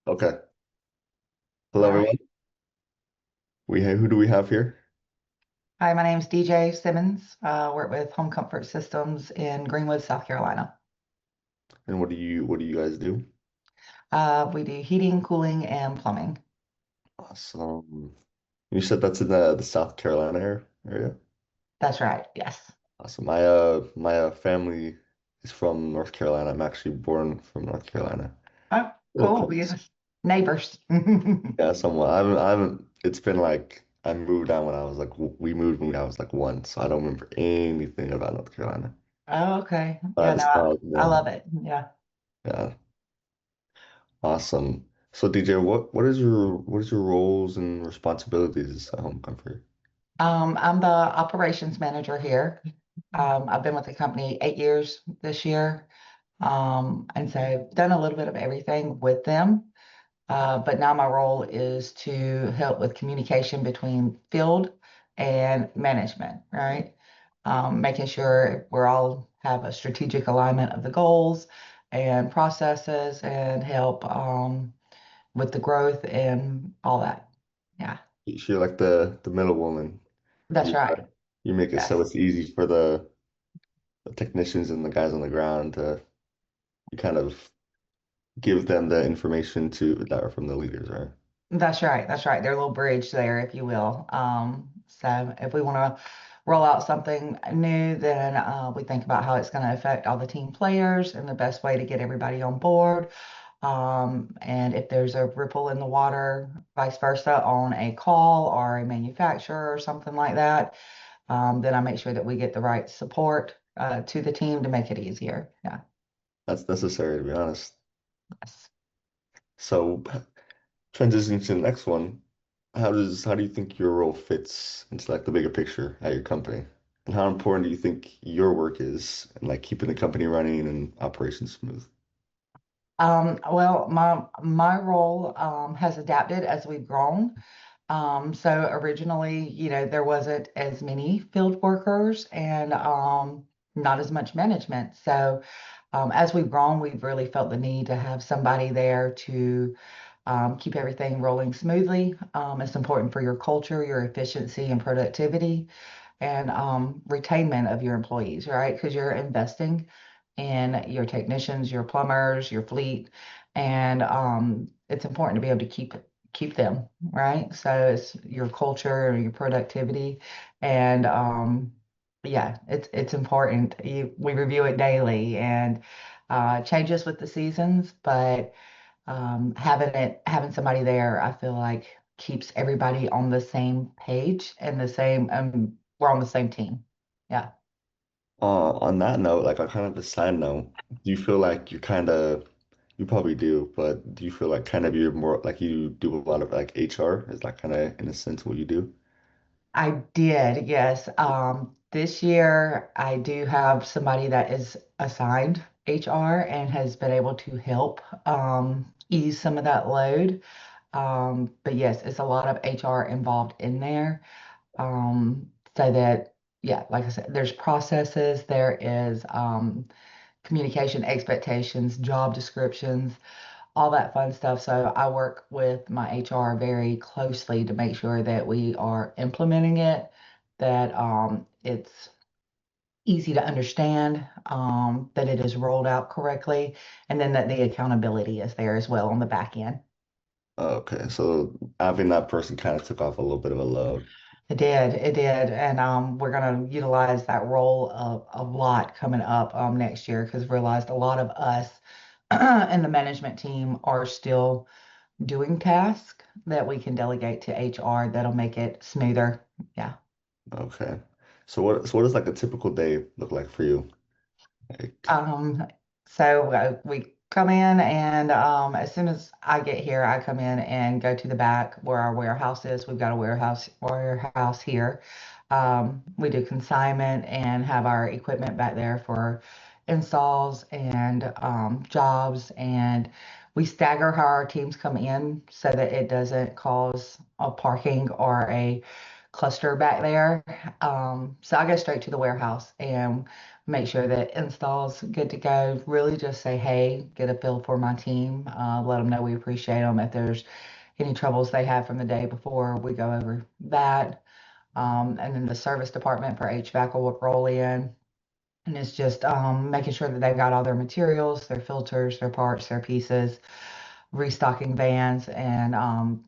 Okay. Hello, All right. everyone. Who do we have here? Hi, my name's DJ Simmons. Work with Home Comfort Systems in Greenwood, South Carolina. And what do you guys do? We do heating, cooling, and plumbing. Awesome. You said that's in the South Carolina area? That's right. Yes. Awesome. My family is from North Carolina. I'm actually born from North Carolina. Oh, A little cool. We close. have neighbors. Yeah, somewhat. I haven't, it's been like I moved down when I was like we moved when I was like one, so I don't remember anything about North Carolina. Oh, okay. But I Yeah, no, just know, I love it. Yeah. yeah, awesome. So DJ, what is your roles and responsibilities at Home Comfort? I'm the operations manager here. I've been with the company 8 years this year. And so I've done a little bit of everything with them. But now my role is to help with communication between field and management, right? Making sure we're all have a strategic alignment of the goals and processes and help with the growth and all that. Yeah, You're like the middle woman. that's You right. you make it so Yes, it's easy for the technicians and the guys on the ground to you kind of give them the information to that are from the leaders, right? that's right. That's right. Their little bridge there, if you will. So if we want to roll out something new, then we think about how it's going to affect all the team players and the best way to get everybody on board. And if there's a ripple in the water, vice versa, on a call or a manufacturer or something like that, then I make sure that we get the right support to the team to make it easier. Yeah. That's necessary to be honest. Yes. So transitioning to the next one, how do you think your role fits into like the bigger picture at your company? And how important do you think your work is in like keeping the company running and operations smooth? Well, my role has adapted as we've grown. So originally, there wasn't as many field workers and not as much management. So as we've grown, we've really felt the need to have somebody there to keep everything rolling smoothly. It's important for your culture, your efficiency and productivity, and retainment of your employees, right? Because you're investing in your technicians, your plumbers, your fleet, and it's important to be able to keep them, right? So it's your culture, your productivity, and yeah, it's important. We review it daily and changes with the seasons, but having somebody there, I feel like keeps everybody on the same page and the same we're on the same team. Yeah. On that note, like on kind of a side note, do you feel like you probably do, but do you feel like kind of you're more like you do a lot of like HR? Is that kind of in a sense what you do? I did, yes. This year I do have somebody that is assigned HR and has been able to help ease some of that load. But yes, it's a lot of HR involved in there. So that, yeah, like I said, there's processes, there is communication expectations, job descriptions, all that fun stuff. So I work with my HR very closely to make sure that we are implementing it, that it's easy to understand, that it is rolled out correctly, and then that the accountability is there as well on the back end. Okay, so having that person kind of took off a little bit of a load. It did, and we're going to utilize that role a lot coming up next year because realized a lot of us and the management team are still doing tasks that we can delegate to HR that'll make it smoother. Yeah. Okay. So what does like a typical day look like for you? Like, Um, so we come in and as soon as I get here, I come in and go to the back where our warehouse is. We've got a warehouse here. We do consignment and have our equipment back there for installs and jobs, and we stagger how our teams come in so that it doesn't cause a parking or a cluster back there. So I go straight to the warehouse and make sure that install's good to go. Really just say, hey, get a feel for my team. Let them know we appreciate them. If there's any troubles they have from the day before, we go over that. And then the service department for HVAC will roll in. And it's just making sure that they've got all their materials, their filters, their parts, their pieces, restocking vans, and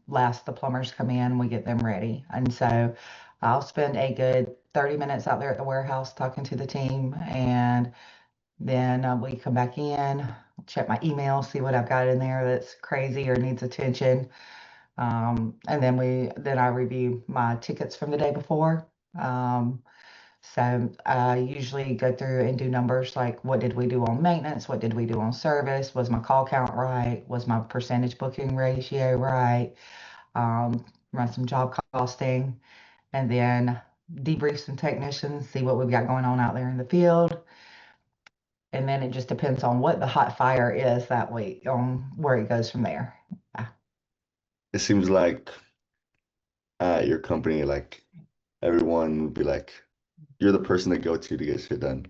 last the plumbers come in, we get them ready. And so I'll spend a good 30 minutes out there at the warehouse talking to the team, and then we come back in, check my email, see what I've got in there that's crazy or needs attention. And then I review my tickets from the day before. Um, so I usually go through and do numbers like what did we do on maintenance? What did we do on service? Was my call count right? Was my percentage booking ratio right? Run some job costing and then debrief some technicians, see what we've got going on out there in the field. And then it just depends on what the hot fire is that week on where it goes from there. It seems like at your company, like everyone would be like, you're the person to go to get shit done.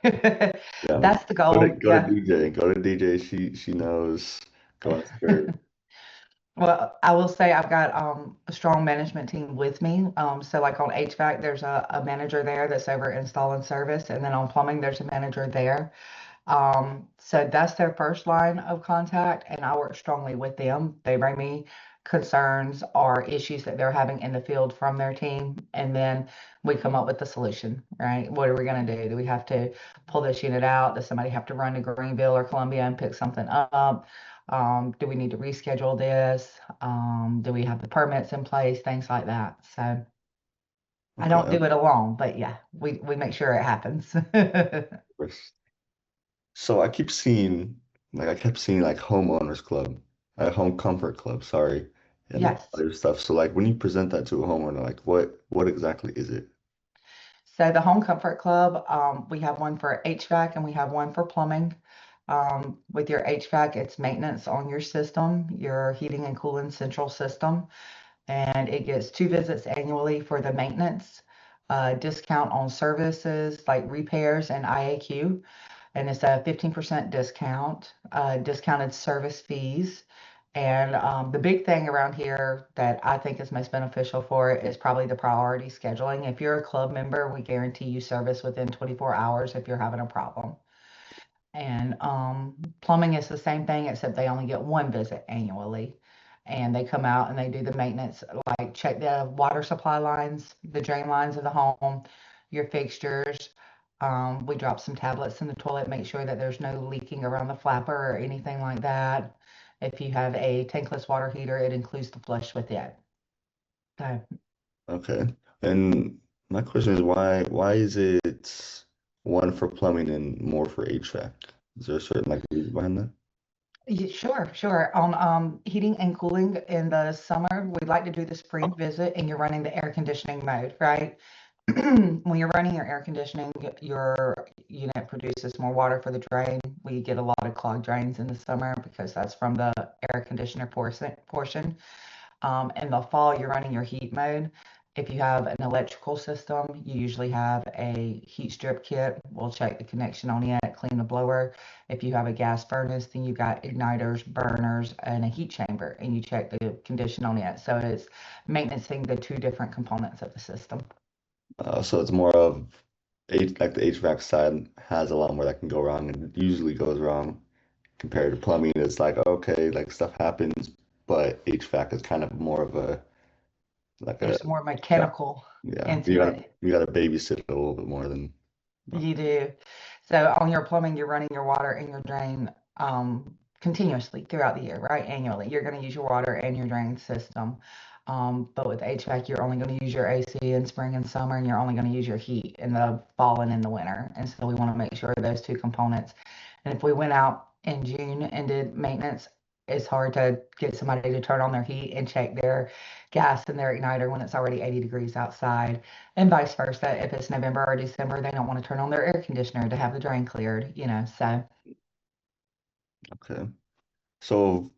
Yeah. That's the goal. Go to Yeah. DJ. Go to DJ. She knows. Go on skirt. Well, I will say I've got a strong management team with me. So like on HVAC, there's a manager there that's over install and service, and then on plumbing, there's a manager there. So that's their first line of contact, and I work strongly with them. They bring me concerns or issues that they're having in the field from their team, and then we come up with the solution, right? What are we going to do? Do we have to pull this unit out? Does somebody have to run to Greenville or Columbia and pick something up? Do we need to reschedule this? Do we have the permits in place? Things like that. So I Okay. don't Of do it alone, but yeah, we make sure it happens. course. So I kept seeing like homeowners club, home comfort club, sorry, and like Yes. other stuff. So like when you present that to a homeowner, like what exactly is it? So the Home Comfort Club, we have one for HVAC and we have one for plumbing. With your HVAC, it's maintenance on your system, your heating and cooling central system, and it gets 2 visits annually for the maintenance, discount on services like repairs and IAQ, and it's a 15% discount, discounted service fees. And the big thing around here that I think is most beneficial for it is probably the priority scheduling. If you're a club member, we guarantee you service within 24 hours if you're having a problem. And plumbing is the same thing, except they only get 1 visit annually. And they come out and they do the maintenance, like check the water supply lines, the drain lines of the home, your fixtures. We drop some tablets in the toilet, make sure that there's no leaking around the flapper or anything like that. If you have a tankless water heater, it includes the flush with it. So, Okay. And my question is why is it one for plumbing and more for HVAC? Is there a certain like reason behind that? Sure, sure. On heating and cooling in the summer, we like to do the spring visit and you're running the air conditioning mode, right? When you're running your air conditioning, your unit produces more water for the drain. We get a lot of clogged drains in the summer because that's from the air conditioner portion. In the fall, you're running your heat mode. If you have an electrical system, you usually have a heat strip kit. We'll check the connection on it, clean the blower. If you have a gas furnace, then you've got igniters, burners, and a heat chamber, and you check the condition on it. So it's maintaining the 2 different components of the system. So it's more of like the HVAC side has a lot more that can go wrong and usually goes wrong compared to plumbing. It's like okay, like stuff happens, but HVAC is kind of more of a like a There's more yeah, mechanical yeah. into it. You gotta babysit it a little bit more than You do. So on your plumbing, you're running your water and your drain continuously throughout the year, right? Annually, you're going to use your water and your drain system. But with HVAC, you're only going to use your AC in spring and summer, and you're only going to use your heat in the fall and in the winter. And so we want to make sure those 2 components. And if we went out in June and did maintenance, it's hard to get somebody to turn on their heat and check their gas and their igniter when it's already 80 degrees outside. And vice versa. If it's November or December, they don't want to turn on their air conditioner to have the drain cleared, So okay. So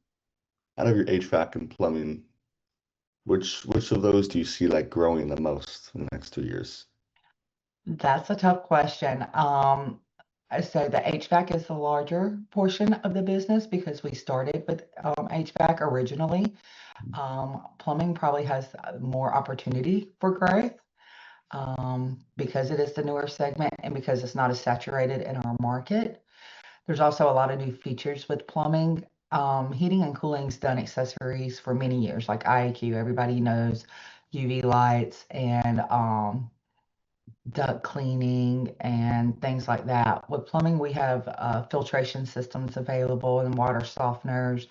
out of your HVAC and plumbing, Which of those do you see like growing the most in the next 2 years? That's a tough question. So the HVAC is the larger portion of the business because we started with HVAC originally. Plumbing probably has more opportunity for growth because it is the newer segment and because it's not as saturated in our market. There's also a lot of new features with plumbing. Heating and cooling's done accessories for many years, like IAQ. Everybody knows UV lights and duct cleaning and things like that. With plumbing, we have filtration systems available and water softeners,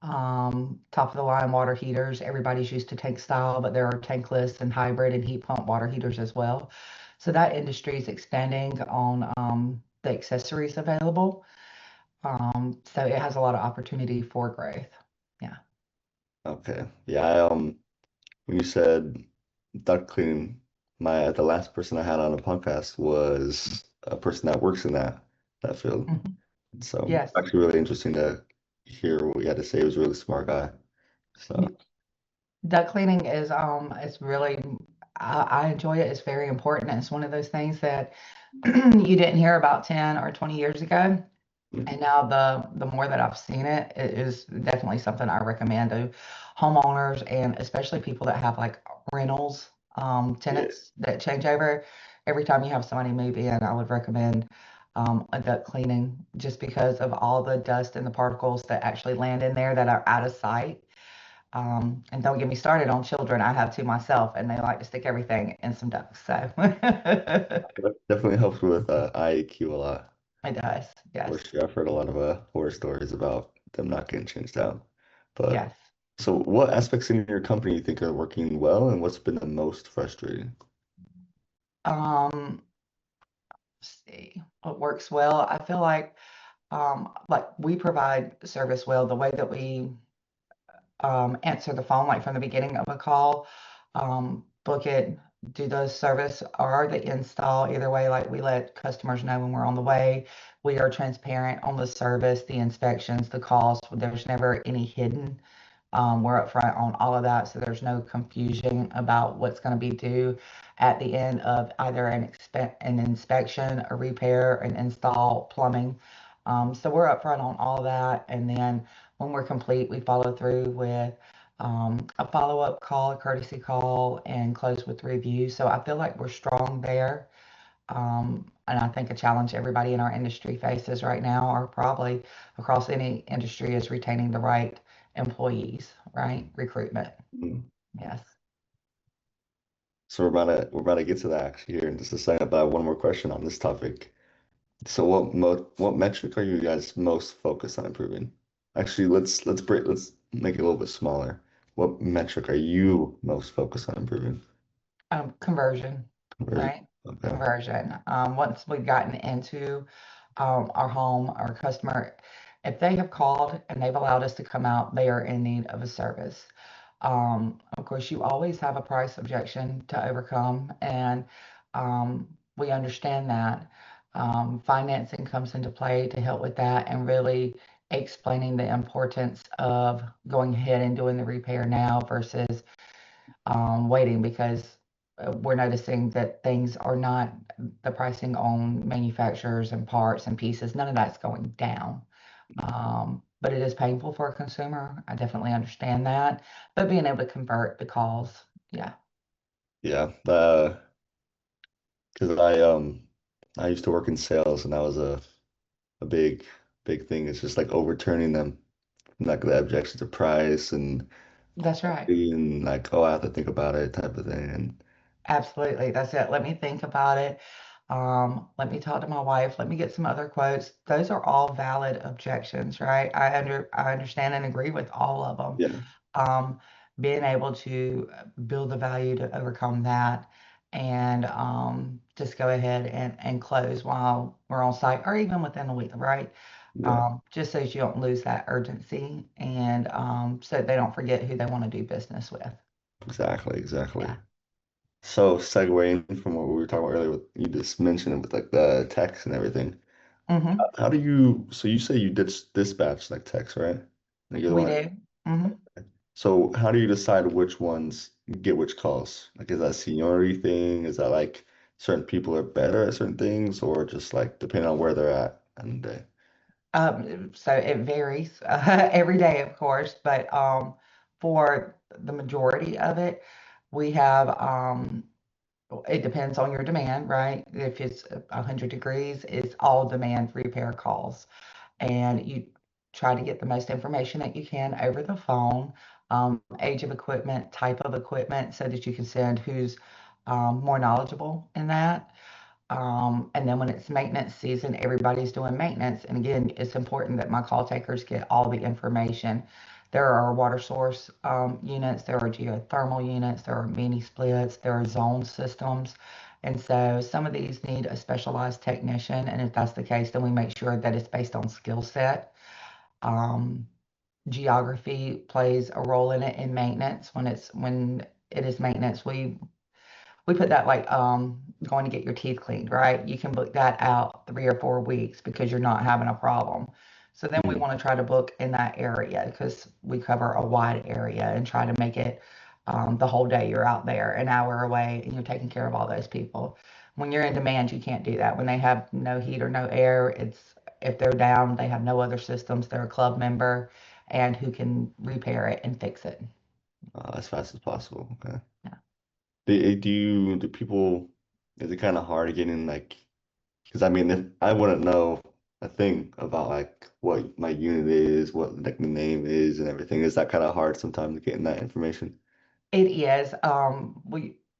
top of the line water heaters. Everybody's used to tank style, but there are tankless and hybrid and heat pump water heaters as well. So that industry is expanding on the accessories available. So it has a lot of opportunity for growth. Yeah. Okay. Yeah, when you said duct cleaning, the last person I had on a podcast was a person that works in that field. Mhm. So Yes. actually really interesting to hear what you had to say. He was a really smart guy. So Duct cleaning is it's really I enjoy it. It's very important. It's one of those things that you didn't hear about 10 or 20 years ago. And now the more that I've seen it, it is definitely something I recommend to homeowners and especially people that have like rentals, yeah. tenants that change over. Every time you have somebody move in, I would recommend a duct cleaning just because of all the dust and the particles that actually land in there that are out of sight. And don't get me started on children. I have two myself, and they like to stick everything in some ducks. So That definitely helps with IAQ a lot. it does. For Yes. sure. I've heard a lot of horror stories about them not getting changed out. But Yes. so what aspects in your company you think are working well and what's been the most frustrating? Um, see what works well. I feel like we provide service well. The way that we answer the phone, like from the beginning of a call, book it, do the service or the install. Either way, like we let customers know when we're on the way. We are transparent on the service, the inspections, the cost. There's never any hidden. We're upfront on all of that, so there's no confusion about what's going to be due at the end of either an inspection, a repair, an install, plumbing. So we're upfront on all that, and then when we're complete, we follow through with a follow-up call, a courtesy call, and close with review. So I feel like we're strong there. And I think a challenge everybody in our industry faces right now, or probably across any industry, is retaining the right employees, right? Recruitment. Mm. Yes. So we're about to get to that actually here in just a second, but I have one more question on this topic. So what metric are you guys most focused on improving? Actually, let's make it a little bit smaller. What metric are you most focused on improving? Conversion, Conversion. right? Okay. Conversion. Once we've gotten into our home, our customer, if they have called and they've allowed us to come out, they are in need of a service. Of course, you always have a price objection to overcome, and we understand that. Financing comes into play to help with that and really explaining the importance of going ahead and doing the repair now versus waiting because we're noticing that things are not the pricing on manufacturers and parts and pieces, none of that's going down. But it is painful for a consumer. I definitely understand that. But being able to convert the calls, yeah, Yeah. Because I used to work in sales and that was a big thing. It's just like overturning them, like the objection to price and that's right. being like, oh, I have to think about it type of thing. And Absolutely. That's it. Let me think about it. Let me talk to my wife. Let me get some other quotes. Those are all valid objections, right? I understand and agree with all of them. yeah, Um, Being able to build the value to overcome that and just go ahead and close while we're on site or even within a week, right? yeah, Just so you don't lose that urgency and so they don't forget who they want to do business with. exactly, exactly. Yeah. So segueing from what we were talking about earlier, with you just mentioned it with like the text and everything. Hmm. How do you? So you say you dispatch like text, right? Like you're the We one. do. Hmm. So how do you decide which ones get which calls? Like, is that seniority thing? Is that like certain people are better at certain things, or just like depending on where they're at and So it varies every day, of course, but for the majority of it, we have it depends on your demand, right? If it's 100 degrees, it's all demand repair calls. And you try to get the most information that you can over the phone, age of equipment, type of equipment, so that you can send who's more knowledgeable in that. And then when it's maintenance season, everybody's doing maintenance. And again, it's important that my call takers get all the information. There are water source units, there are geothermal units, there are mini splits, there are zone systems. And so some of these need a specialized technician. And if that's the case, then we make sure that it's based on skill set. Um, Geography plays a role in it in maintenance. When it is maintenance, we put that like going to get your teeth cleaned, right? You can book that out 3 or 4 weeks because you're not having a problem. So then we Mhm. want to try to book in that area because we cover a wide area and try to make it the whole day you're out there, an hour away, and you're taking care of all those people. When you're in demand, you can't do that. When they have no heat or no air, it's if they're down, they have no other systems, they're a club member and who can repair it and fix it. As fast as possible. Okay. Yeah. Do people, is it kind of hard getting like, because I mean, if I wouldn't know a thing about like what my unit is, what like the name is and everything, is that kind of hard sometimes getting that information? It is.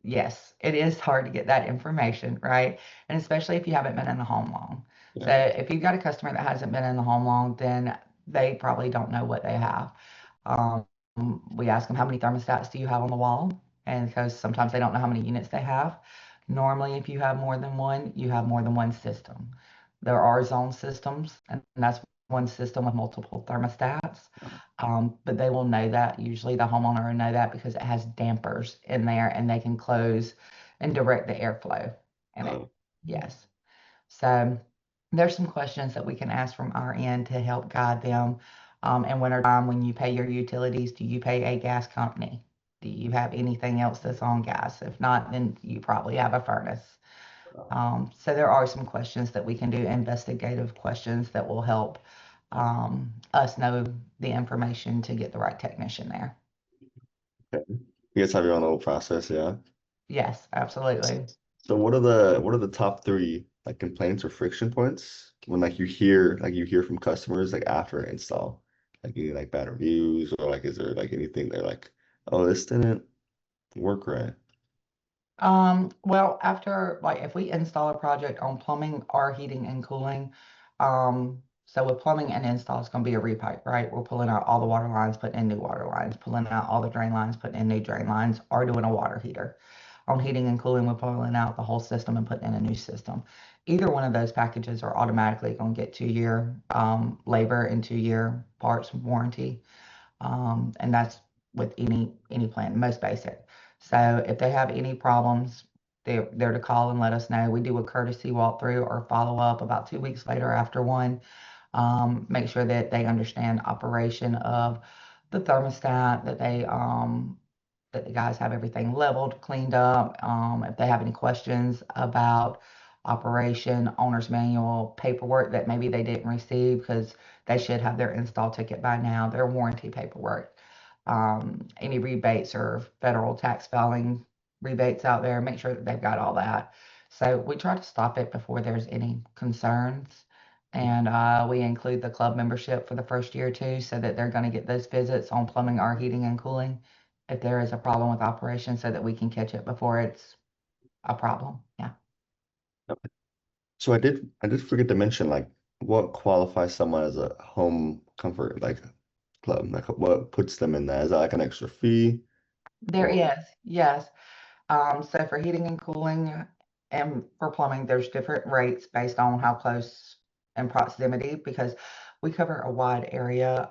Yes, it is hard to get that information, right? And especially if you haven't been in the home long. So Yeah. if you've got a customer that hasn't been in the home long, then they probably don't know what they have. Um, we ask them, how many thermostats do you have on the wall? And because sometimes they don't know how many units they have. Normally, if you have more than one, you have more than one system. There are zone systems, and that's one system with multiple thermostats. But they will know that. Usually the homeowner will know that because it has dampers in there and they can close and direct the airflow in it. Uh, Yes. So there's some questions that we can ask from our end to help guide them. In wintertime, when you pay your utilities, do you pay a gas company? Do you have anything else that's on gas? If not, then you probably have a furnace. So there are some questions that we can do, investigative questions that will help us know the information to get the right technician there. okay. You guys have your own little process, yeah. Yes, absolutely. So what are the top three like complaints or friction points when like you hear from customers like after install? Like any like bad reviews or like is there like anything they're like, oh, this didn't work right? Well, after like if we install a project on plumbing or heating and cooling, so with plumbing and install, it's gonna be a repipe, right? We're pulling out all the water lines, putting in new water lines, pulling out all the drain lines, putting in new drain lines, or doing a water heater. On heating and cooling, we're pulling out the whole system and putting in a new system. Either one of those packages are automatically gonna get 2 year labor and 2 year parts warranty. And that's with any plan, most basic. So if they have any problems, they're to call and let us know. We do a courtesy walkthrough or follow up about 2 weeks later after one. Make sure that they understand operation of the thermostat, that the guys have everything leveled, cleaned up. If they have any questions about operation, owner's manual, paperwork that maybe they didn't receive because they should have their install ticket by now, their warranty paperwork, any rebates or federal tax filing rebates out there, make sure that they've got all that. So we try to stop it before there's any concerns. And we include the club membership for the first year too, so that they're going to get those visits on plumbing or heating and cooling if there is a problem with operation so that we can catch it before it's a problem. Yeah. So I did forget to mention like what qualifies someone as a home comfort like club? Like what puts them in that? Is that like an extra fee There or is, yes. So for heating and cooling and for plumbing, there's different rates based on how close and proximity because we cover a wide area.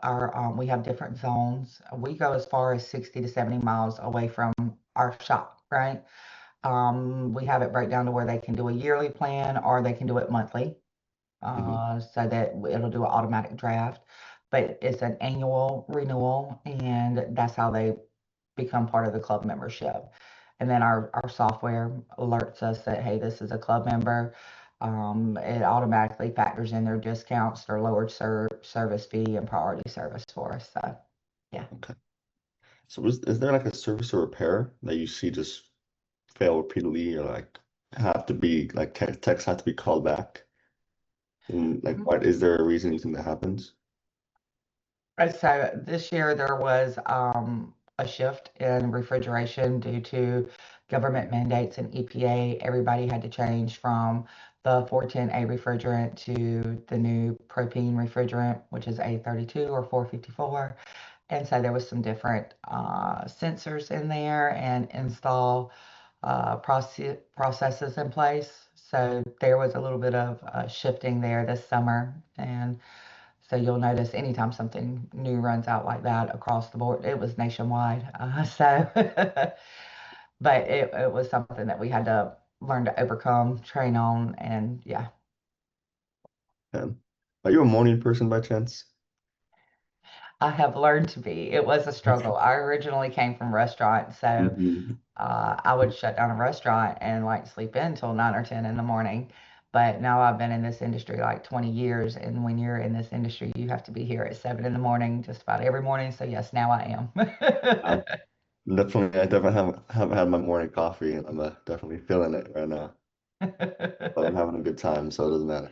We have different zones. We go as far as 60 to 70 miles away from our shop, right? We have it break down to where they can do a yearly plan or they can do it monthly, Mhm. so that it'll do an automatic draft. but it's an annual renewal, and that's how they become part of the club membership. And then our software alerts us that, hey, this is a club member. It automatically factors in their discounts, their lowered service fee, and priority service for us. So, yeah. Okay. So is there like a service or repair that you see just fail repeatedly or like have to be like techs have to be called back? And like Mhm. what is there a reason you think that happens? And so this year there was a shift in refrigeration due to government mandates and EPA. Everybody had to change from the 410A refrigerant to the new propane refrigerant, which is A32 or 454. And so there was some different sensors in there and install processes in place. So there was a little bit of shifting there this summer. And so you'll notice anytime something new runs out like that across the board, it was nationwide. But it was something that we had to learn to overcome, train on, and yeah, Yeah. Are you a morning person by chance? I have learned to be. It was a struggle. I originally came from restaurants, so Mhm. I would shut down a restaurant and like sleep in till 9 or 10 in the morning. But now I've been in this industry like 20 years, and when you're in this industry, you have to be here at 7 in the morning just about every morning. So yes, now I am. I definitely haven't had my morning coffee, and I'm definitely feeling it right now. But I'm having a good time, so it doesn't matter.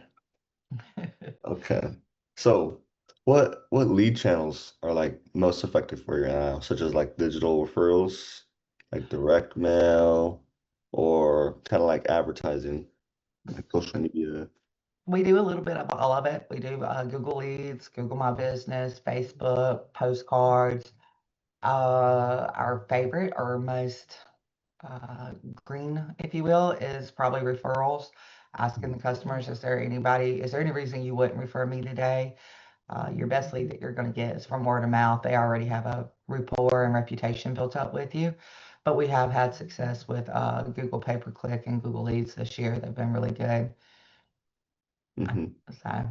Okay. So, what lead channels are like most effective for you now, such as like digital referrals, like direct mail, or kind of like advertising, like social media? We do a little bit of all of it. We do Google Leads, Google My Business, Facebook, postcards. Our favorite or most uh, green, if you will, is probably referrals. Asking the customers, is there any reason you wouldn't refer me today? Your best lead that you're going to get is from word of mouth. They already have a rapport and reputation built up with you. But we have had success with Google pay per click and Google Leads this year. They've been really good. Hmm. So,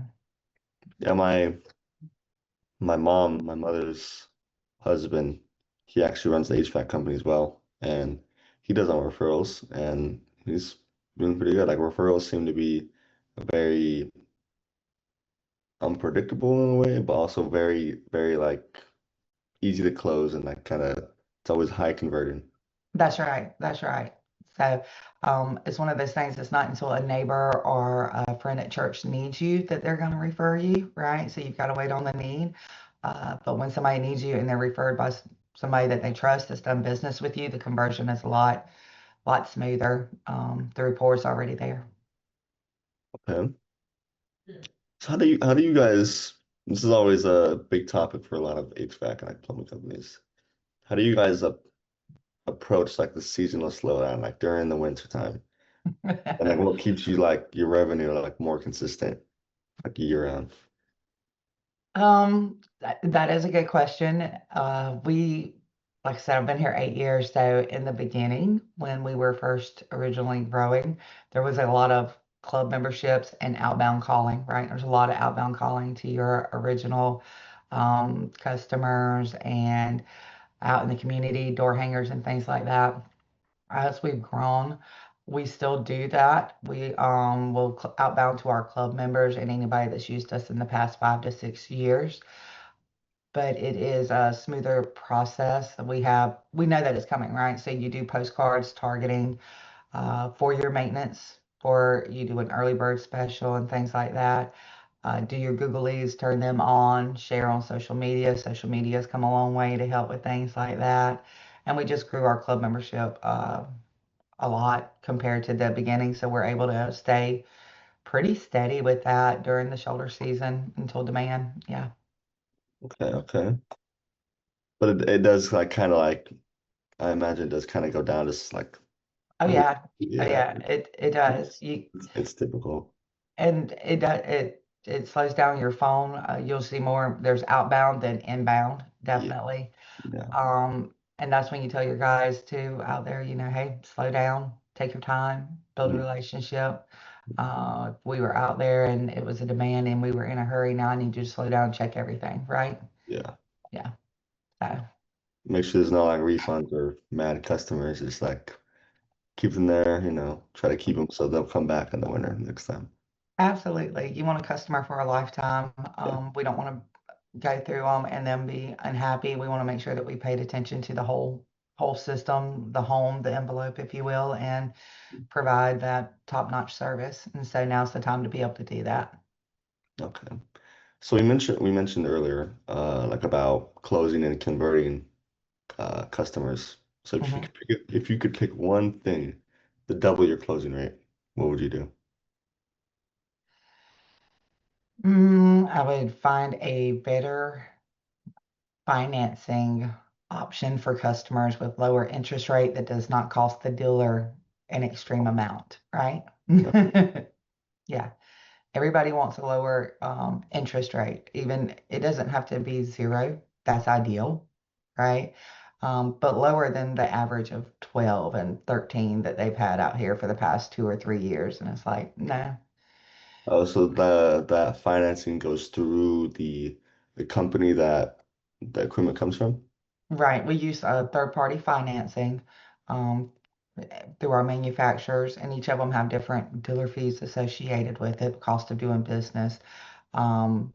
Yeah, my mother's husband, he actually runs the HVAC company as well, and he does on referrals, and he's doing pretty good. Like referrals seem to be a very unpredictable in a way, but also very like easy to close and like kind of it's always high converting. that's right. That's right. So it's one of those things. It's not until a neighbor or a friend at church needs you that they're going to refer you, right? So you've got to wait on the need. But when somebody needs you and they're referred by somebody that they trust that's done business with you, the conversion is lot smoother. The rapport is already there. Okay. So how do you guys this is always a big topic for a lot of HVAC and like plumbing companies. How do you guys approach like the seasonal slowdown like during the winter time? And like what keeps you like your revenue like more consistent like year round? That is a good question. Like I said, I've been here 8 years. So in the beginning, when we were first originally growing, there was a lot of club memberships and outbound calling, right? There's a lot of outbound calling to your original customers and out in the community, door hangers and things like that. As we've grown, we still do that. We will outbound to our club members and anybody that's used us in the past 5 to 6 years, but it is a smoother process. We know that it's coming, right? So you do postcards targeting for your maintenance, or you do an early bird special and things like that. Do your Google Leads, turn them on, share on social media. Social media has come a long way to help with things like that. And we just grew our club membership a lot compared to the beginning. So we're able to stay pretty steady with that during the shoulder season until demand. Yeah. Okay, okay. But it does like kind of like I imagine it does kind of go down to like Oh a week. yeah. Oh Yeah, yeah. It does. it's typical. And it slows down your phone. You'll see more. There's outbound than inbound, Yeah, definitely. yeah. And that's when you tell your guys too out there, hey, slow down, take your time, build a Mm. relationship. We were out there and it was a demand and we were in a hurry. Now I need you to slow down and check everything, right? Yeah. Yeah. So Make sure there's no like refunds or mad customers. Just like keep them there, try to keep them so they'll come back in the winter next time. absolutely. You want a customer for a lifetime. Yeah. We don't want to go through them and then be unhappy. We want to make sure that we paid attention to the whole system, the home, the envelope, if you will, and provide that top-notch service. And so now's the time to be able to do that. Okay. So we mentioned earlier, like about closing and converting customers. So Mhm. if you could pick one thing to double your closing rate, what would you do? I would find a better financing option for customers with lower interest rate that does not cost the dealer an extreme amount, right? Yeah. Everybody wants a lower interest rate. Even it doesn't have to be zero. That's ideal, right? But lower than the average of 12 and 13 that they've had out here for the past 2 or 3 years. And it's like, no. Oh, so that financing goes through the company that the equipment comes from? Right. We use third-party financing um, through our manufacturers, and each of them have different dealer fees associated with it, cost of doing business. Um,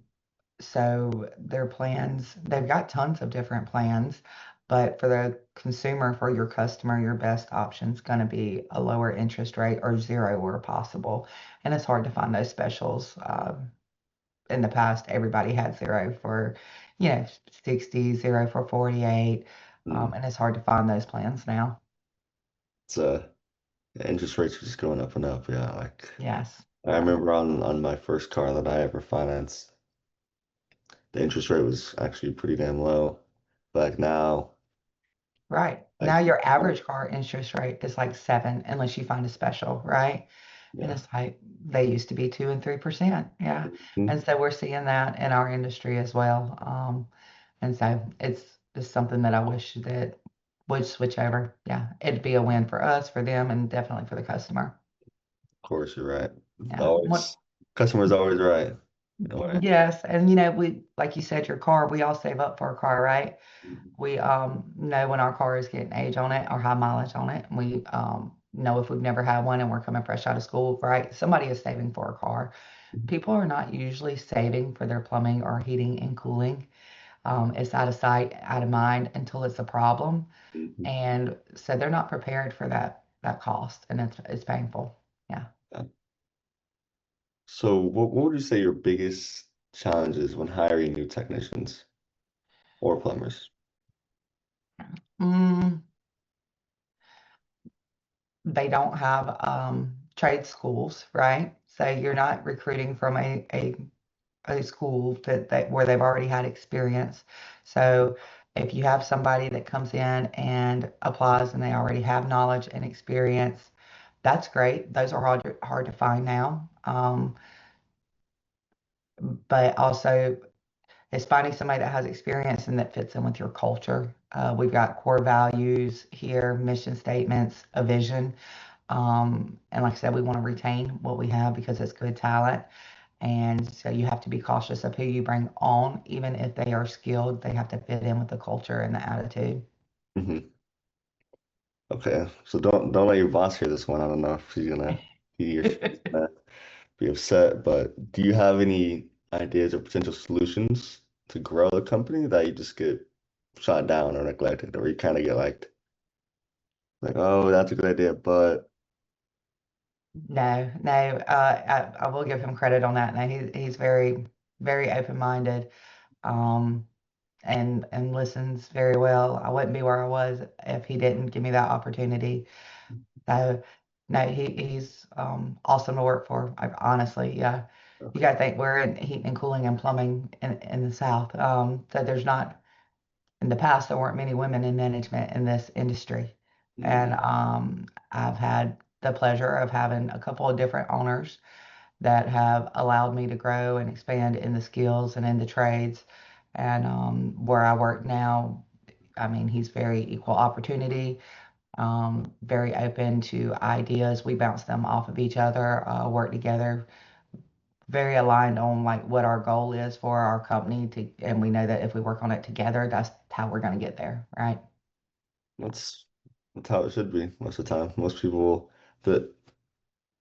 So their plans, they've got tons of different plans, but for the consumer, for your customer, your best option is going to be a lower interest rate or zero where possible. And it's hard to find those specials. In the past, everybody had zero for, 60, zero for 48. Mm. And it's hard to find those plans now. It's interest rates are just going up and up. Yeah, like Yes. I Yeah. remember on my first car that I ever financed, the interest rate was actually pretty damn low. But like now, Right. Now like your average car interest rate is like 7 unless you find a special, right? And yeah. it's like they used to be 2 and 3%. Yeah. Mhm. And so we're seeing that in our industry as well. And so it's just something that I wish that would switch over. Yeah. It'd be a win for us, for them, and definitely for the customer. Of course, you're right. Yeah. What Always, customer's always right. In a way. yes. And we like you said, your car, we all save up for a car, right? We know when our car is getting age on it or high mileage on it. And we know if we've never had one and we're coming fresh out of school, right? Somebody is saving for a car. People are not usually saving for their plumbing or heating and cooling. It's out of sight, out of mind until it's a problem. Mhm. And so they're not prepared for that cost and it's painful. Yeah. Yeah. So what would you say your biggest challenges when hiring new technicians or plumbers? Mm, they don't have trade schools, right? So you're not recruiting from a school that where they've already had experience. So if you have somebody that comes in and applies and they already have knowledge and experience, that's great. Those are hard to find now. But also it's finding somebody that has experience and that fits in with your culture. We've got core values here, mission statements, a vision. And like I said, we want to retain what we have because it's good talent. And so you have to be cautious of who you bring on, even if they are skilled, they have to fit in with the culture and the attitude. Hmm. Okay, so don't let your boss hear this one. I don't know if he or she's gonna be upset, but do you have any ideas or potential solutions to grow the company that you just get shot down or neglected, or you kind of get like, oh, that's a good idea, but No, no, I will give him credit on that. No, he's very, very open-minded, um, and listens very well. I wouldn't be where I was if he didn't give me that opportunity. So, no, he's awesome to work for. Honestly, yeah. You got to think we're in heating and cooling and plumbing in the South. So there's not in the past there weren't many women in management in this industry, and mm, I've had the pleasure of having a couple of different owners that have allowed me to grow and expand in the skills and in the trades. And where I work now, I mean, he's very equal opportunity. Very open to ideas. We bounce them off of each other, work together, very aligned on like what our goal is for our company to, and we know that if we work on it together, that's how we're going to get there, right? That's that's how it should be most of the time. Most people that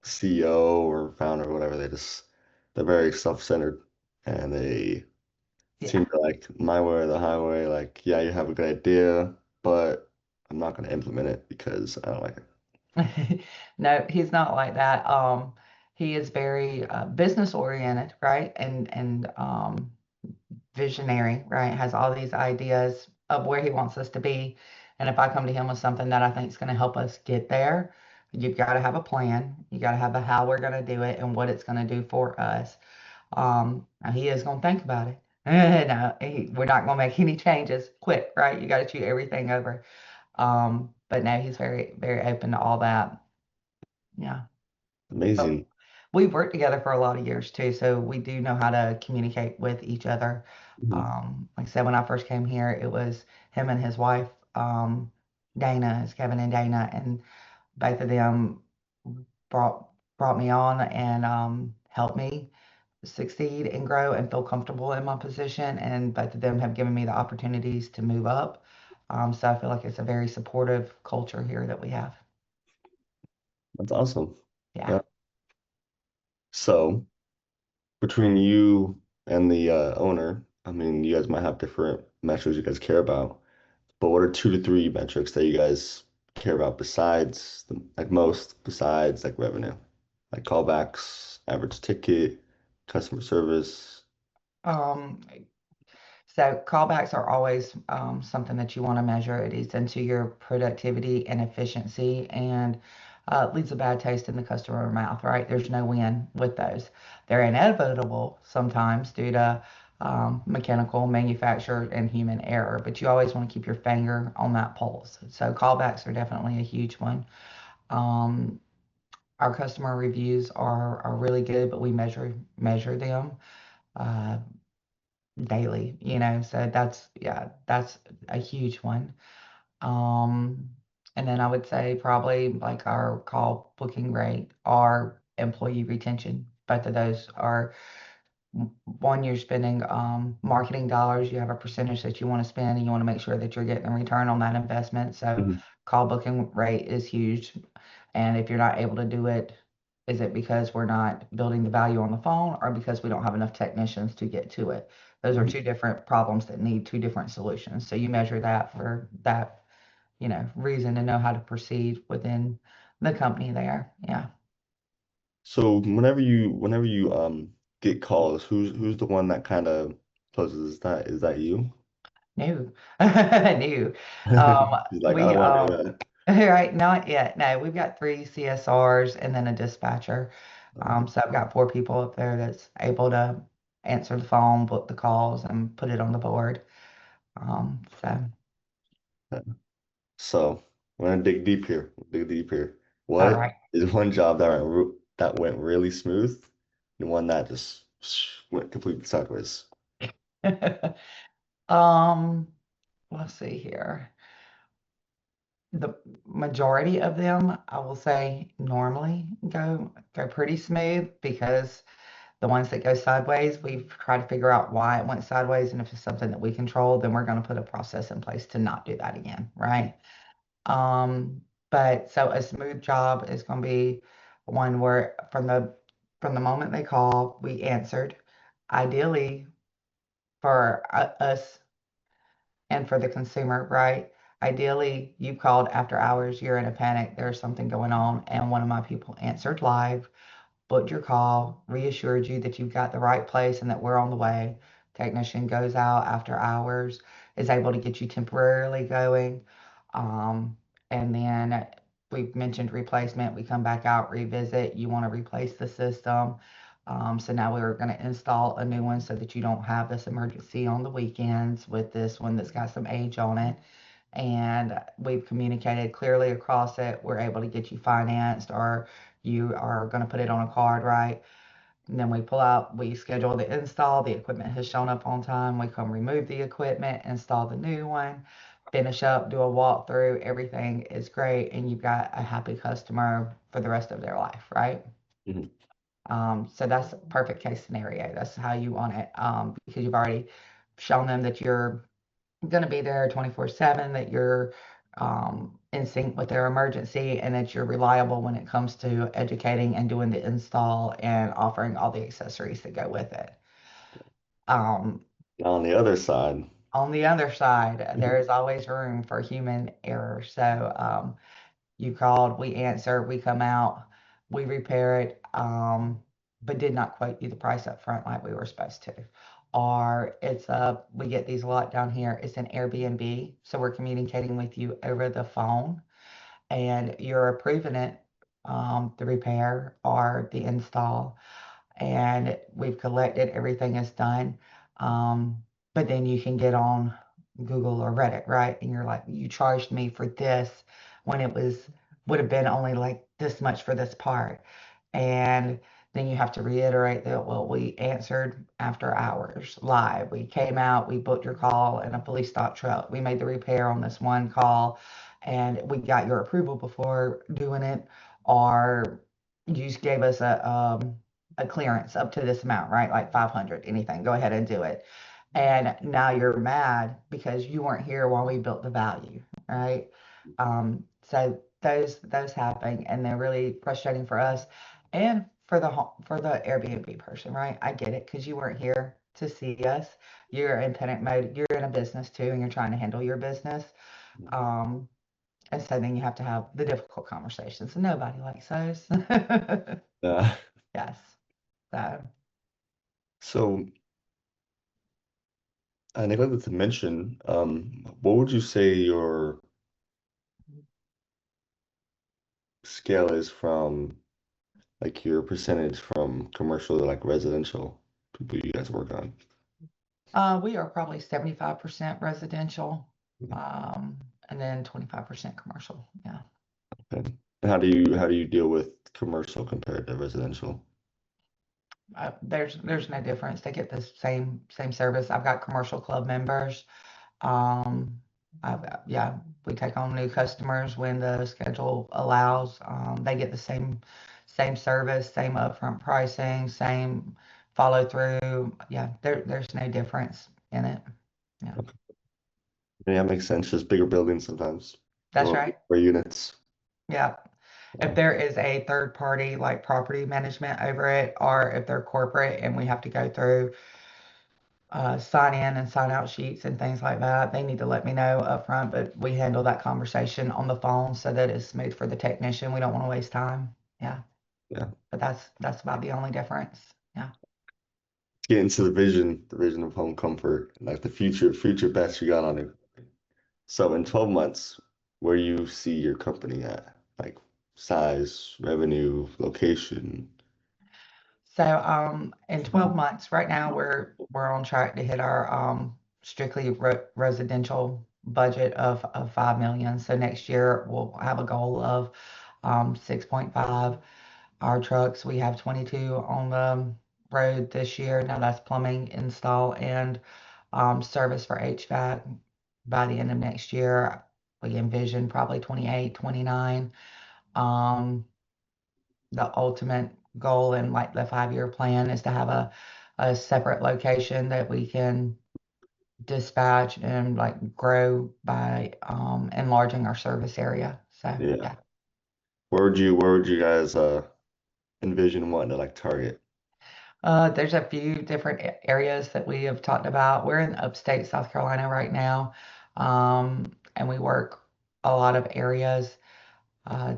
CEO or founder or whatever, they're very self-centered and they seem Yeah. to like my way or the highway. Like, yeah, you have a good idea, but I'm not going to implement it because I don't like it. No, he's not like that. He is very business oriented, right? And visionary, right? Has all these ideas of where he wants us to be. And if I come to him with something that I think is going to help us get there, you've got to have a plan. You got to have a how we're going to do it and what it's going to do for us. Now he is going to think about it. No, we're not going to make any changes quick, right? You got to chew everything over. But no, he's very, very open to all that. Yeah. But Amazing. we've worked together for a lot of years too, so we do know how to communicate with each other. Mhm. Like I said, when I first came here, it was him and his wife, Dana, it's Kevin and Dana, and both of them brought brought me on and helped me succeed and grow and feel comfortable in my position. And both of them have given me the opportunities to move up. So I feel like it's a very supportive culture here that we have. That's awesome. Yeah. Yeah. So between you and the owner, I mean, you guys might have different metrics you guys care about, but what are 2 to 3 metrics that you guys care about besides like most besides like revenue, like callbacks, average ticket, customer service? Um, So callbacks are always something that you want to measure. It eats into your productivity and efficiency and leaves a bad taste in the customer mouth, right? There's no win with those. They're inevitable sometimes due to mechanical, manufacturer, and human error, but you always want to keep your finger on that pulse. So callbacks are definitely a huge one. Um, our customer reviews are really good, but we measure them. Uh, Daily, so that's, yeah, that's a huge one. Um, and then I would say probably like our call booking rate, our employee retention. Both of those are one, you're spending marketing dollars, you have a percentage that you want to spend, and you want to make sure that you're getting a return on that investment. So Mhm. call booking rate is huge. And if you're not able to do it, is it because we're not building the value on the phone or because we don't have enough technicians to get to it? Those are Mhm. two different problems that need two different solutions. So you measure that for that, reason to know how to proceed within the company there. Yeah. So whenever you get calls, who's the one that kind of closes? Is that you? No, no. He's like, I We don't want to do that. right, not yet. No, we've got three CSRs and then a dispatcher. Okay. So I've got four people up there that's able to answer the phone, book the calls, and put it on the board. So So we're gonna dig deep here. Dig deep here. all What right. is one job that went really smooth and one that just went completely sideways? Um, let's see here. The majority of them, I will say, normally go pretty smooth because the ones that go sideways, we've tried to figure out why it went sideways, and if it's something that we control, then we're going to put a process in place to not do that again, right? Um, but so a smooth job is going to be one where from the moment they call, we answered. Ideally, for us and for the consumer, right? Ideally, you called after hours, you're in a panic, there's something going on, and one of my people answered live, booked your call, reassured you that you've got the right place and that we're on the way. Technician goes out after hours, is able to get you temporarily going. Um, and then we've mentioned replacement. We come back out, revisit. You want to replace the system. So now we're going to install a new one so that you don't have this emergency on the weekends with this one that's got some age on it. And we've communicated clearly across it. We're able to get you financed or you are going to put it on a card, right? And then we pull out, we schedule the install. The equipment has shown up on time. We come remove the equipment, install the new one. finish up, do a walkthrough, everything is great, and you've got a happy customer for the rest of their life, right? Mhm. So that's a perfect case scenario. That's how you want it, because you've already shown them that you're going to be there 24/7, that you're in sync with their emergency, and that you're reliable when it comes to educating and doing the install and offering all the accessories that go with it. Um, Now on the other side, on the other side, there is always room for human error. So you called, we answer, we come out, we repair it, but did not quote you the price up front like we were supposed to. Or we get these a lot down here, it's an Airbnb, so we're communicating with you over the phone and you're approving it, the repair or the install, and we've collected, everything is done. Um, but then you can get on Google or Reddit, right? And you're like, you charged me for this when it would have been only like this much for this part. And then you have to reiterate that, well, we answered after hours live. We came out, we booked your call in a police stock truck. We made the repair on this one call and we got your approval before doing it. Or you just gave us a clearance up to this amount, right? Like 500, anything, go ahead and do it. And now you're mad because you weren't here while we built the value, right? So those happen, and they're really frustrating for us and for for the Airbnb person, right? I get it because you weren't here to see us. You're in panic mode. You're in a business too, and you're trying to handle your business. Um, and so then you have to have the difficult conversations, and nobody likes those. uh, Yes. So, so I neglected to mention, what would you say your scale is from like your percentage from commercial to like residential people you guys work on? we are probably 75% residential, Yeah. um, and then 25% commercial. Yeah. Okay. And how do you deal with commercial compared to residential? There's no difference. They get the same service. I've got commercial club members. Um, yeah, we take on new customers when the schedule allows. They get the same service, same upfront pricing, same follow through. Yeah, there's no difference in it. Yeah, Okay. Yeah, that makes sense. Just bigger buildings sometimes that's or right. units. Yeah. If Yeah. there is a third party like property management over it, or if they're corporate and we have to go through sign in and sign out sheets and things like that, they need to let me know up front. But we handle that conversation on the phone so that it's smooth for the technician. We don't want to waste time. Yeah, Yeah. but that's about the only difference. Yeah. Get into the vision of home comfort, like the future bets you got on it. So in 12 months, where you see your company at, like size, revenue, location. So in 12 months, right now we're on track to hit our strictly residential budget of 5 million. So next year we'll have a goal of 6.5. Our trucks, we have 22 on the road this year. Now that's plumbing install and service for HVAC. By the end of next year, we envision probably 28, 29. Um, the ultimate goal and like the 5-year plan is to have a separate location that we can dispatch and like grow by enlarging our service area. So Yeah. yeah. Where would you guys envision wanting to like target? There's a few different areas that we have talked about. We're in upstate South Carolina right now, and we work a lot of areas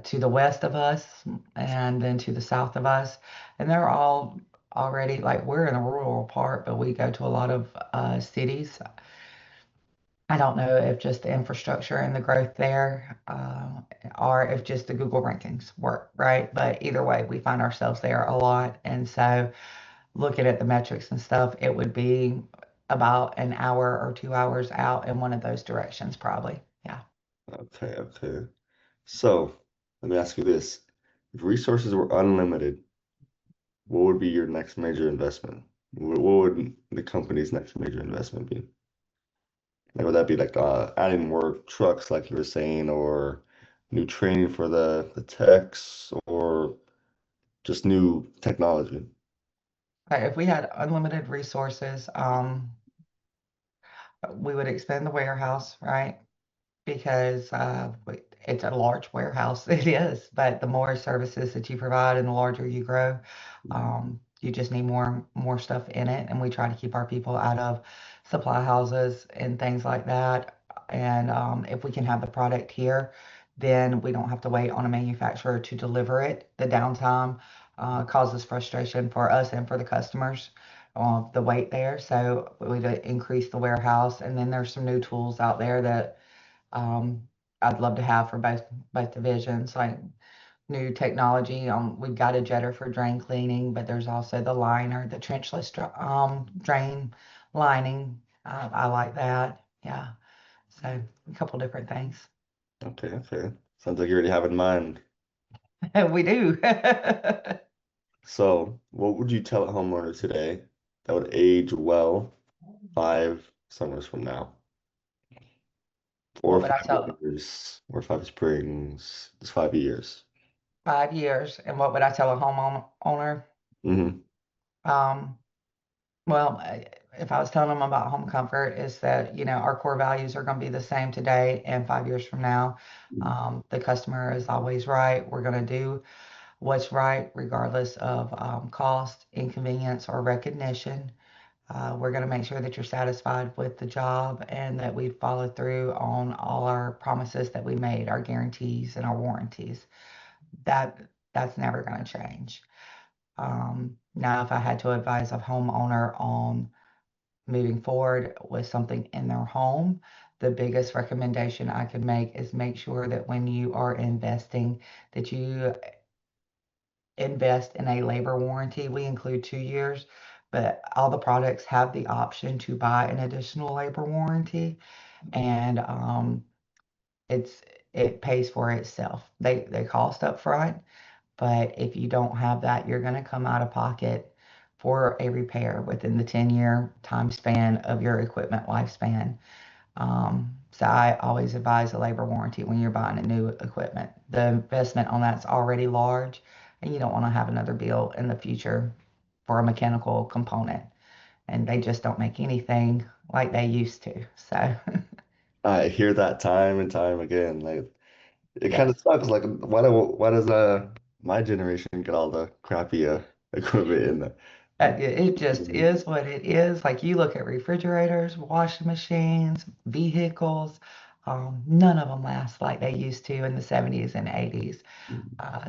to the west of us and then to the south of us. And they're all already like we're in the rural part, but we go to a lot of cities. I don't know if just the infrastructure and the growth there, or if just the Google rankings work, right? But either way, we find ourselves there a lot. And so looking at the metrics and stuff, it would be about an hour or 2 hours out in one of those directions, probably. Yeah. Okay, okay. So let me ask you this. If resources were unlimited, what would be your next major investment? What would the company's next major investment be? Like would that be like adding more trucks like you were saying, or new training for the techs, or just new technology? If we had unlimited resources, we would expand the warehouse, right? Because it's a large warehouse. It is, but the more services that you provide and the larger you grow, you just need more stuff in it. And we try to keep our people out of supply houses and things like that. And if we can have the product here, then we don't have to wait on a manufacturer to deliver it. The downtime causes frustration for us and for the customers. The wait there, so we would increase the warehouse, and then there's some new tools out there that um, I'd love to have for both divisions, like new technology. We've got a jetter for drain cleaning, but there's also the liner, the trenchless drain lining. I like that. Yeah. So a couple different things. Okay, okay. Sounds like you already have in mind. We do. So, what would you tell a homeowner today that would age well 5 summers from now? Or What would I 5 tell years, or 5 springs, just 5 years. 5 years? And what would I tell a homeowner? Hmm. Um, Well, if I was telling them about home comfort, is that, our core values are going to be the same today and 5 years from now. The customer is always right. We're going to do what's right, regardless of cost, inconvenience, or recognition. We're going to make sure that you're satisfied with the job and that we follow through on all our promises that we made, our guarantees and our warranties. That that's never going to change. Now, if I had to advise a homeowner on moving forward with something in their home, the biggest recommendation I could make is make sure that when you are investing, that you invest in a labor warranty. We include 2 years, but all the products have the option to buy an additional labor warranty, and it's it pays for itself. They cost up front, but if you don't have that, you're going to come out of pocket for a repair within the 10-year time span of your equipment lifespan. So I always advise a labor warranty when you're buying a new equipment. The investment on that's already large, and you don't want to have another bill in the future for a mechanical component. And they just don't make anything like they used to. So, I hear that time and time again. Like it kind of yes. sucks. Like why does my generation get all the crappy equipment in the It just is what it is. Like you look at refrigerators, washing machines, vehicles, none of them last like they used to in the 70s and 80s.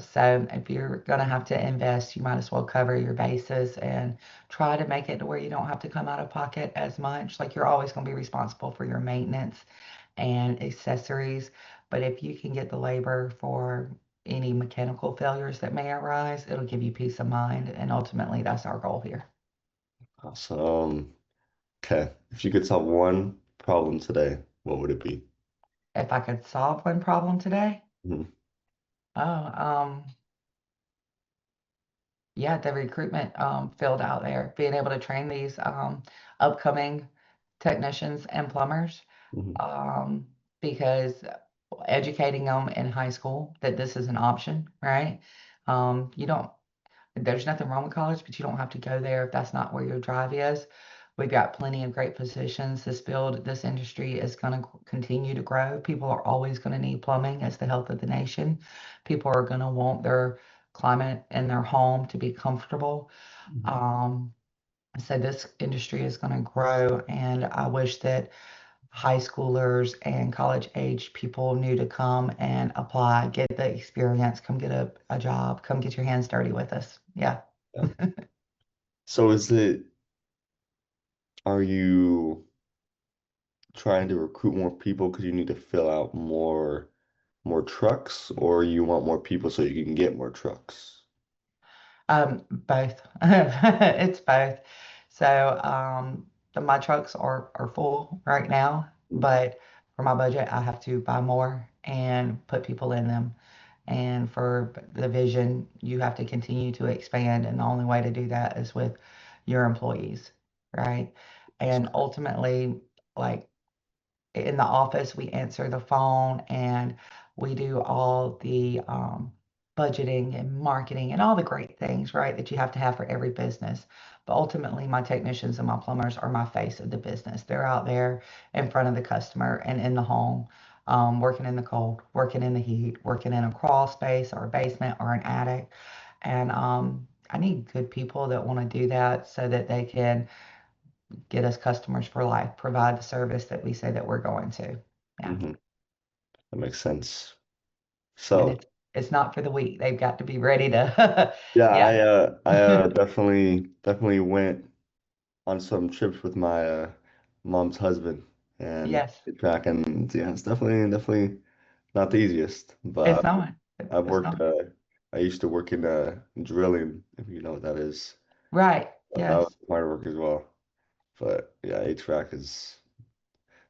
So if you're going to have to invest, you might as well cover your bases and try to make it to where you don't have to come out of pocket as much. Like you're always going to be responsible for your maintenance and accessories. But if you can get the labor for any mechanical failures that may arise, it'll give you peace of mind. And ultimately, that's our goal here. Awesome. Okay. If you could solve one problem today, what would it be? If I could solve one problem today, Mhm. oh, yeah, the recruitment field out there, being able to train these upcoming technicians and plumbers, Mhm. um, because educating them in high school that this is an option, right? You don't There's nothing wrong with college, but you don't have to go there if that's not where your drive is. We've got plenty of great positions. This industry is going to continue to grow. People are always going to need plumbing as the health of the nation. People are going to want their climate and their home to be comfortable. Mhm. Um, so this industry is going to grow, and I wish that high schoolers and college age people knew to come and apply, get the experience, come get a job, come get your hands dirty with us. Yeah. Yeah. So are you trying to recruit more people because you need to fill out more trucks, or you want more people so you can get more trucks? Both. It's both. So, my trucks are full right now, but for my budget, I have to buy more and put people in them. And for the vision, you have to continue to expand, and the only way to do that is with your employees, right? And ultimately, like in the office, we answer the phone and we do all the budgeting and marketing and all the great things, right, that you have to have for every business. But ultimately, my technicians and my plumbers are my face of the business. They're out there in front of the customer and in the home, working in the cold, working in the heat, working in a crawl space or a basement or an attic. And I need good people that want to do that so that they can get us customers for life, provide the service that we say that we're going to. Yeah. Hmm. That makes sense. And So it's not for the weak. They've got to be ready to, yeah, yeah. I definitely went on some trips with my mom's husband and Yes, track, and yeah, it's definitely not the easiest, it's but not. I've It's worked not. I used to work in drilling, if you know what that is. Right. That was Yes. hard work as well. But yeah, HVAC is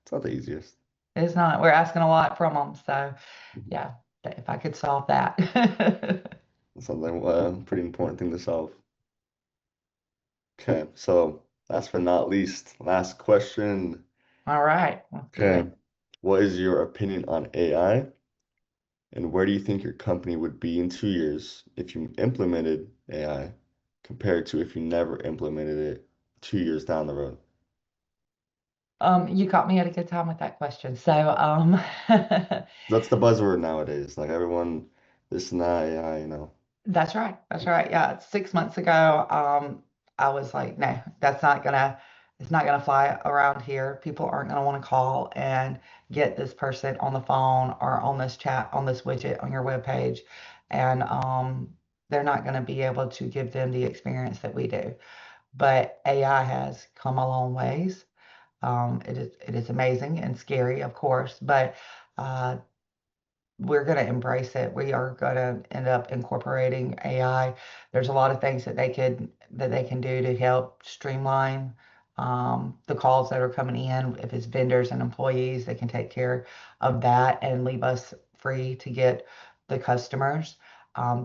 it's not the easiest. It's not. We're asking a lot from them. So, Mhm. yeah, if I could solve that. It's something pretty important thing to solve. Okay, so last but not least, last question. All right. Let's do Okay, it. what is your opinion on AI, and where do you think your company would be in 2 years if you implemented AI compared to if you never implemented it 2 years down the road? You caught me at a good time with that question. So, That's the buzzword nowadays. Like everyone, this and that AI, that's right. That's right. Yeah, 6 months ago, I was like, no, it's not gonna fly around here. People aren't gonna want to call and get this person on the phone or on this chat, on this widget on your webpage, and they're not gonna be able to give them the experience that we do. But AI has come a long ways. It is amazing and scary, of course, but uh, we're going to embrace it. We are going to end up incorporating AI. There's a lot of things that they can do to help streamline the calls that are coming in. If it's vendors and employees, they can take care of that and leave us free to get the customers.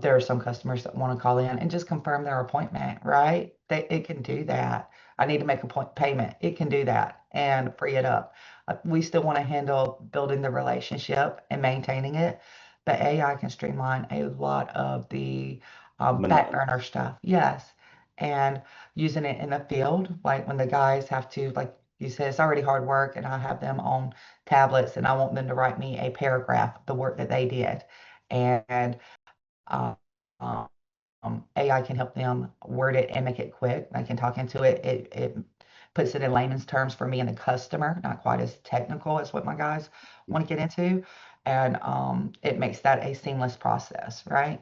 There are some customers that want to call in and just confirm their appointment, right? It can do that. I need to make a point payment. It can do that and free it up. We still want to handle building the relationship and maintaining it, but AI can streamline a lot of the back Monotonous. burner stuff. Yes. And using it in the field, like when the guys have to, like you said, it's already hard work, and I have them on tablets and I want them to write me a paragraph of the work that they did. And uh, um, AI can help them word it and make it quick. I can talk into it. It puts it in layman's terms for me and the customer, not quite as technical as what my guys want to get into. And it makes that a seamless process, right?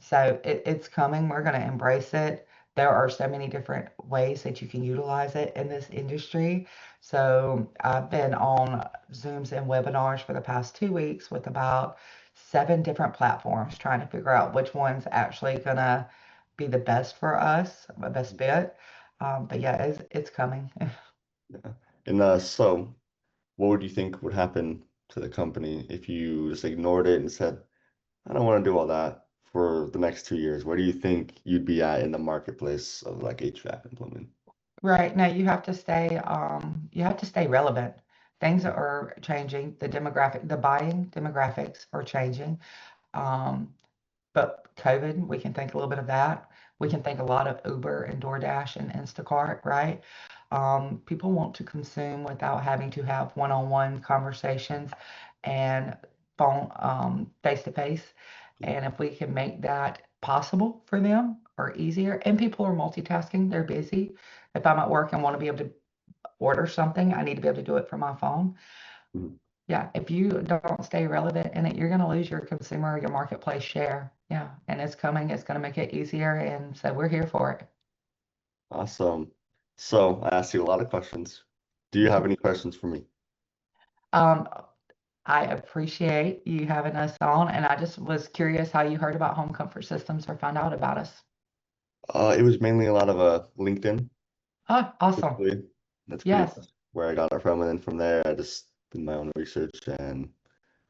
So it's coming. We're going to embrace it. There are so many different ways that you can utilize it in this industry. So I've been on Zooms and webinars for the past 2 weeks with about 7 different platforms trying to figure out which one's actually gonna be the best for us, the best fit. But yeah, it's coming. Yeah. And so what would you think would happen to the company if you just ignored it and said, I don't want to do all that for the next 2 years? Where do you think you'd be at in the marketplace of like HVAC implement? Right now, you have to stay relevant. Things are changing. The buying demographics are changing. Um, But COVID, we can think a little bit of that. We can think a lot of Uber and DoorDash and Instacart, right? People want to consume without having to have one-on-one conversations and phone face to face. And if we can make that possible for them or easier, and people are multitasking, they're busy. If I'm at work and want to be able to order something, I need to be able to do it from my phone. Mhm. Yeah, if you don't stay relevant in it, you're going to lose your consumer, your marketplace share. Yeah, and it's coming. It's going to make it easier, and so we're here for it. Awesome. So I asked you a lot of questions. Do you have any questions for me? Um, I appreciate you having us on, and I just was curious how you heard about Home Comfort Systems or found out about us. It was mainly a lot of LinkedIn. Oh, awesome. Typically. That's pretty Yes. much where I got it from. And then from there, I just did my own research. And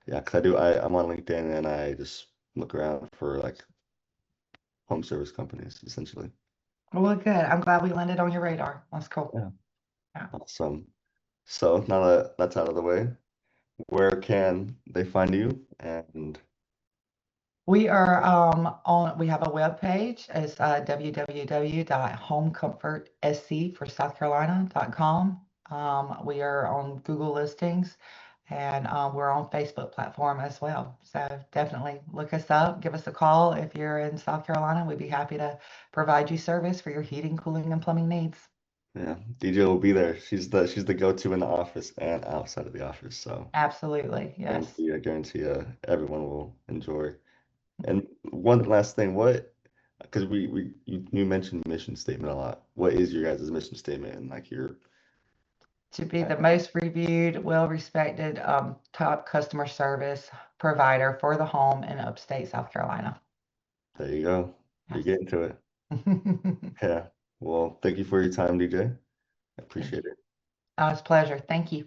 yeah, because I'm on LinkedIn and I just look around for like home service companies, essentially. Well, good. I'm glad we landed on your radar. That's cool. Yeah. Yeah. Awesome. So now that that's out of the way, where can they find you? And We are we have a web page. It's www.homecomfortsc for South Carolina.com. We are on Google listings and we're on Facebook platform as well. So definitely look us up, give us a call if you're in South Carolina. We'd be happy to provide you service for your heating, cooling, and plumbing needs. yeah, DJ will be there. She's the go-to in the office and outside of the office. So Absolutely. Yes. I guarantee everyone will enjoy. And one last thing, what, because you mentioned mission statement a lot. What is your guys' mission statement and like your, To be the most reviewed, well-respected, top customer service provider for the home in upstate South Carolina. there you go. You're Yes. getting to it. Yeah. Well, thank you for your time, DJ. I Thank appreciate you. it. It's a pleasure. Thank you.